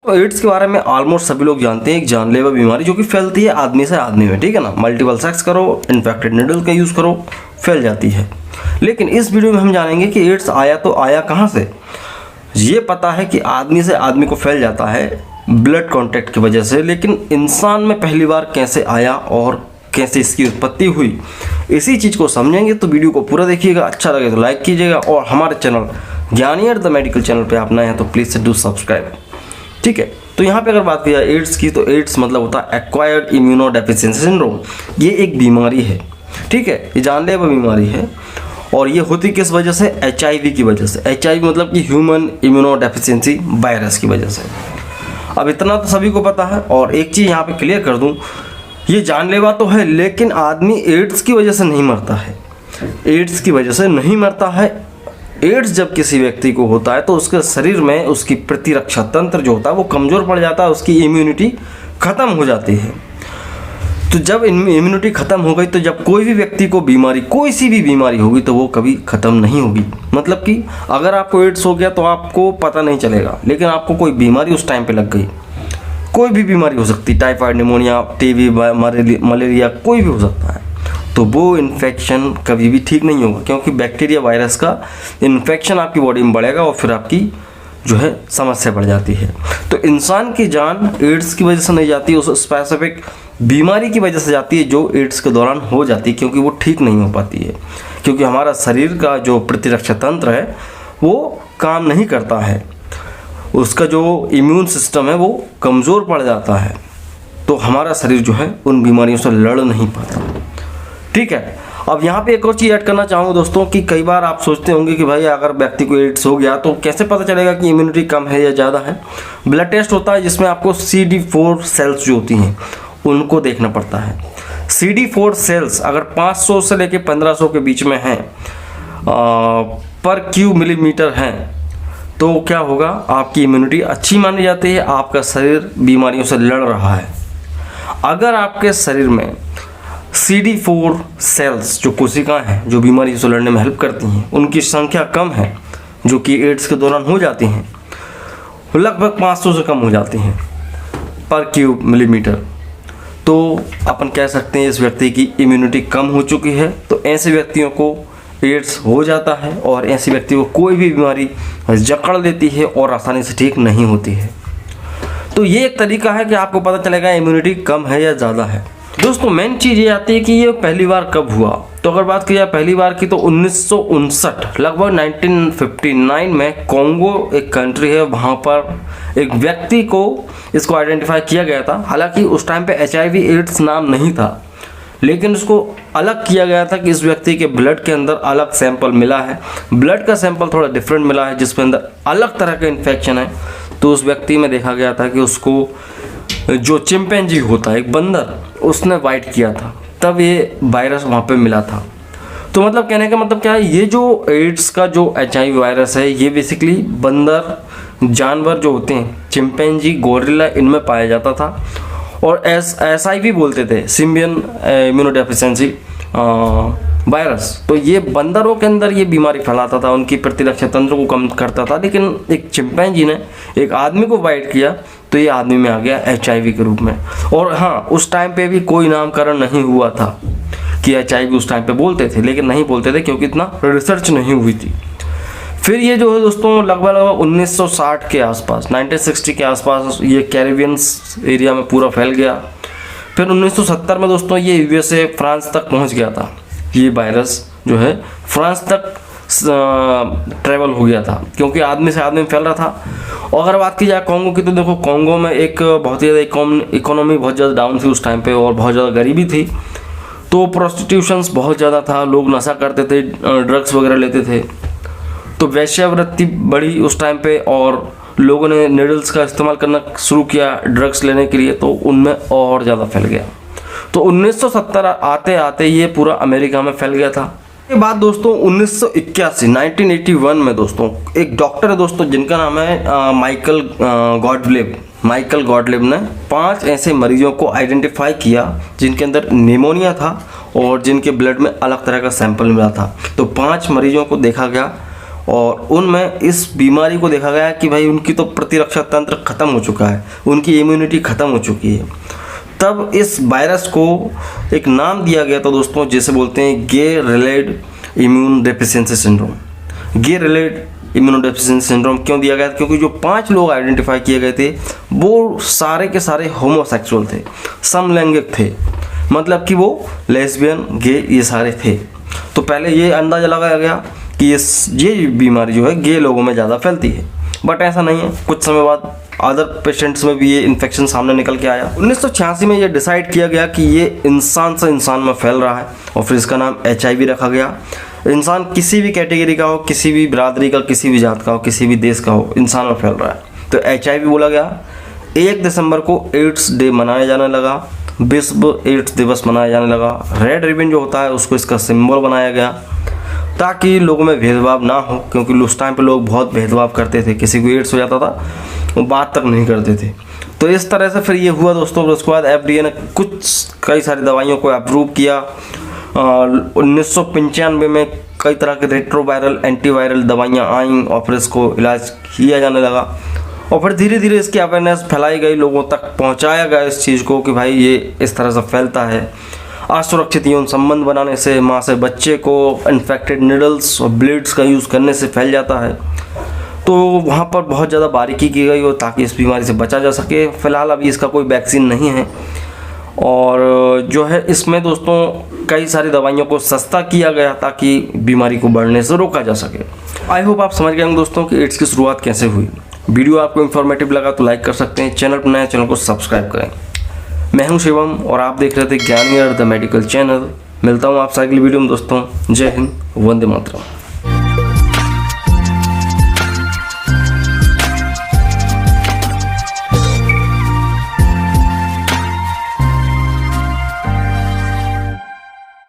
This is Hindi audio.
तो एड्स के बारे में ऑलमोस्ट सभी लोग जानते हैं, एक जानलेवा बीमारी जो कि फैलती है आदमी से आदमी में, ठीक है ना। मल्टीपल सेक्स करो, इन्फेक्टेड नीडल का यूज़ करो, फैल जाती है। लेकिन इस वीडियो में हम जानेंगे कि एड्स आया तो आया कहाँ से। ये पता है कि आदमी से आदमी को फैल जाता है ब्लड कॉन्टैक्ट की वजह से, लेकिन इंसान में पहली बार कैसे आया और कैसे इसकी उत्पत्ति हुई, इसी चीज़ को समझेंगे। तो वीडियो को पूरा देखिएगा, अच्छा लगे तो लाइक कीजिएगा और हमारे चैनल ज्ञानियर द मेडिकल चैनल पे आप नए हैं तो प्लीज़ से डू सब्सक्राइब, ठीक है। तो यहाँ पे अगर बात की जाए एड्स की, तो एड्स मतलब होता है एक्वायर्ड इम्यूनो डेफिशिएंसी सिंड्रोम। ये एक बीमारी है, ठीक है, ये जानलेवा बीमारी है। और ये होती किस वजह से? HIV की वजह से। HIV मतलब कि ह्यूमन इम्यूनो डेफिशिएंसी वायरस की वजह से। अब इतना तो सभी को पता है। और एक चीज़ यहाँ पे क्लियर कर दूँ, ये जानलेवा तो है लेकिन आदमी एड्स की वजह से नहीं मरता है। एड्स की वजह से नहीं मरता है। एड्स जब किसी व्यक्ति को होता है तो उसके शरीर में उसकी प्रतिरक्षा तंत्र जो होता है वो कमज़ोर पड़ जाता है, उसकी इम्यूनिटी ख़त्म हो जाती है। तो जब इम्यूनिटी ख़त्म हो गई तो जब कोई भी व्यक्ति को बीमारी, कोई सी भी बीमारी होगी तो वो कभी ख़त्म नहीं होगी। मतलब कि अगर आपको एड्स हो गया तो आपको पता नहीं चलेगा, लेकिन आपको कोई बीमारी उस टाइम पे लग गई, कोई भी बीमारी हो सकती, टाइफाइड, निमोनिया, टीबी, मलेरिया, कोई भी हो सकता है, तो वो इन्फेक्शन कभी भी ठीक नहीं होगा, क्योंकि बैक्टीरिया वायरस का इन्फेक्शन आपकी बॉडी में बढ़ेगा और फिर आपकी जो है समस्या बढ़ जाती है। तो इंसान की जान एड्स की वजह से नहीं जाती, उस स्पेसिफिक बीमारी की वजह से जाती है जो एड्स के दौरान हो जाती है, क्योंकि वो ठीक नहीं हो पाती है, क्योंकि हमारा शरीर का जो प्रतिरक्षा तंत्र है वो काम नहीं करता है, उसका जो इम्यून सिस्टम है वो कमज़ोर पड़ जाता है, तो हमारा शरीर जो है उन बीमारियों से लड़ नहीं पाता, ठीक है। अब यहाँ पे एक और चीज़ ऐड करना चाहूँगा दोस्तों कि कई बार आप सोचते होंगे कि भाई अगर व्यक्ति को एड्स हो गया तो कैसे पता चलेगा कि इम्यूनिटी कम है या ज़्यादा है। ब्लड टेस्ट होता है जिसमें आपको CD4 सेल्स जो होती हैं उनको देखना पड़ता है। CD4 सेल्स अगर 500 से लेकर 1500 के बीच में हैं पर क्यूब मिलीमीटर हैं तो क्या होगा, आपकी इम्यूनिटी अच्छी मानी जाती है, आपका शरीर बीमारियों से लड़ रहा है। अगर आपके शरीर में CD4 सेल्स जो कोशिकाएं हैं जो बीमारी से लड़ने में हेल्प करती हैं उनकी संख्या कम है, जो कि एड्स के दौरान हो जाती हैं, लगभग 500 से कम हो जाती हैं पर क्यूब मिलीमीटर, तो अपन कह सकते हैं इस व्यक्ति की इम्यूनिटी कम हो चुकी है। तो ऐसे व्यक्तियों को एड्स हो जाता है और ऐसे व्यक्ति को कोई भी बीमारी जकड़ लेती है और आसानी से ठीक नहीं होती है। तो ये एक तरीका है कि आपको पता चलेगा इम्यूनिटी कम है या ज़्यादा है। दोस्तों मेन चीज़ ये आती है कि ये पहली बार कब हुआ। तो अगर बात की जाए पहली बार की तो 1959 लगभग 1959 में कॉन्गो एक कंट्री है, वहाँ पर एक व्यक्ति को इसको आइडेंटिफाई किया गया था। हालांकि उस टाइम पे HIV एड्स नाम नहीं था, लेकिन उसको अलग किया गया था कि इस व्यक्ति के ब्लड के अंदर अलग सैंपल मिला है, ब्लड का सैंपल थोड़ा डिफरेंट मिला है जिसके अंदर अलग तरह का इन्फेक्शन है। तो उस व्यक्ति में देखा गया था कि उसको जो चिंपैंजी होता है, एक बंदर, उसने बाइट किया था, तब ये वायरस वहाँ पे मिला था। तो मतलब कहने का मतलब क्या है, ये जो एड्स का जो HIV वायरस है ये बेसिकली बंदर जानवर जो होते हैं, चिंपैंजी, गोरिल्ला, इनमें पाया जाता था। और SIV बोलते थे, सिम्बियन इम्यूनो डेफिशिएंसी वायरस। तो ये बंदरों के अंदर ये बीमारी फैलाता था, उनकी प्रतिरक्षा तंत्र को कम करता था। लेकिन एक चिंपैंजी ने एक आदमी को बाइट किया तो ये आदमी में आ गया HIV के रूप में। और हाँ, उस टाइम पे भी कोई नामकरण नहीं हुआ था कि HIV उस टाइम पे बोलते थे, लेकिन नहीं बोलते थे क्योंकि इतना रिसर्च नहीं हुई थी। फिर ये जो है दोस्तों लगभग 1960 के आसपास, 1960 के आसपास ये कैरिबियंस एरिया में पूरा फैल गया। फिर 1970 में दोस्तों ये USA, फ्रांस तक पहुंच गया था। ये वायरस जो है फ्रांस तक ट्रैवल हो गया था, क्योंकि आदमी से आदमी फैल रहा था। और अगर बात की जाए कॉन्गो की, तो देखो कॉन्गो में एक बहुत ज़्यादा इकोनॉमी बहुत ज़्यादा डाउन थी उस टाइम पे और बहुत ज़्यादा गरीबी थी। तो प्रोस्टिट्यूशंस बहुत ज़्यादा था, लोग नशा करते थे, ड्रग्स वगैरह लेते थे। तो वैश्यावृत्ति बढ़ी उस टाइम पे और लोगों ने नीडल्स का इस्तेमाल करना शुरू किया ड्रग्स लेने के लिए, तो उनमें और ज़्यादा फैल गया। तो 1970 आते आते ये पूरा अमेरिका में फैल गया था। के बाद दोस्तों 1981 में दोस्तों एक डॉक्टर है दोस्तों जिनका नाम है माइकल गॉडलिब ने 5 ऐसे मरीजों को आइडेंटिफाई किया जिनके अंदर निमोनिया था और जिनके ब्लड में अलग तरह का सैंपल मिला था। तो 5 मरीजों को देखा गया और उनमें इस बीमारी को देखा गया कि भाई उनकी तो प्रतिरक्षा तंत्र खत्म हो चुका है, उनकी इम्यूनिटी खत्म हो चुकी है। तब इस वायरस को एक नाम दिया गया था दोस्तों, जिसे बोलते हैं गे रिलेटेड इम्यून डेफिशिएंसी सिंड्रोम। गे रिलेटेड इम्यूनोडेफिशिएंसी सिंड्रोम क्यों दिया गया? क्योंकि जो 5 लोग आइडेंटिफाई किए गए थे वो सारे के सारे होमोसेक्सुअल थे, समलैंगिक थे, मतलब कि वो लेस्बियन, गे ये सारे थे। तो पहले ये अंदाज़ा लगाया गया कि ये बीमारी जो है गे लोगों में ज़्यादा फैलती है, बट ऐसा नहीं है। कुछ समय बाद अदर पेशेंट्स में भी ये इन्फेक्शन सामने निकल के आया। 1986 में ये डिसाइड किया गया कि ये इंसान से इंसान में फैल रहा है और फिर इसका नाम HIV रखा गया। इंसान किसी भी कैटेगरी का हो, किसी भी बिरादरी का, किसी भी जात का हो, किसी भी देश का हो, इंसान में फैल रहा है, तो HIV बोला गया। 1 दिसंबर को एड्स डे मनाया जाने लगा, विश्व एड्स दिवस मनाया जाने लगा। रेड रिबन जो होता है उसको इसका सिंबल बनाया गया ताकि लोगों में भेदभाव ना हो, क्योंकि उस टाइम पे लोग बहुत भेदभाव करते थे, किसी को एड्स हो जाता था वो बात तक नहीं करते थे। तो इस तरह से फिर ये हुआ दोस्तों। उसके बाद FDA ने कई सारी दवाइयों को अप्रूव किया। 1995 में कई तरह के रेट्रोवायरल एंटीवायरल दवाइयाँ आईं और फिर इसको इलाज किया जाने लगा और फिर धीरे धीरे इसकी अवेयरनेस फैलाई गई, लोगों तक पहुंचाया गया इस चीज़ को कि भाई ये इस तरह से फैलता है। असुरक्षित यौन संबंध बनाने से, माँ से बच्चे को, इन्फेक्टेड निडल्स और ब्लेड्स का यूज़ करने से फैल जाता है। तो वहाँ पर बहुत ज़्यादा बारीकी की गई हो ताकि इस बीमारी से बचा जा सके। फ़िलहाल अभी इसका कोई वैक्सीन नहीं है और जो है इसमें दोस्तों कई सारी दवाइयों को सस्ता किया गया ताकि बीमारी को बढ़ने से रोका जा सके। आई होप आप समझ गए होंगे दोस्तों कि एड्स की शुरुआत कैसे हुई। वीडियो आपको इन्फॉर्मेटिव लगा तो लाइक कर सकते हैं, चैनल पर नए चैनल को सब्सक्राइब करें। मैं हूं शिवम और आप देख रहे थे ज्ञानी अर्थ द मेडिकल चैनल। मिलता हूं आपसे अगली वीडियो में दोस्तों। जय हिंद, वंदे मातरम।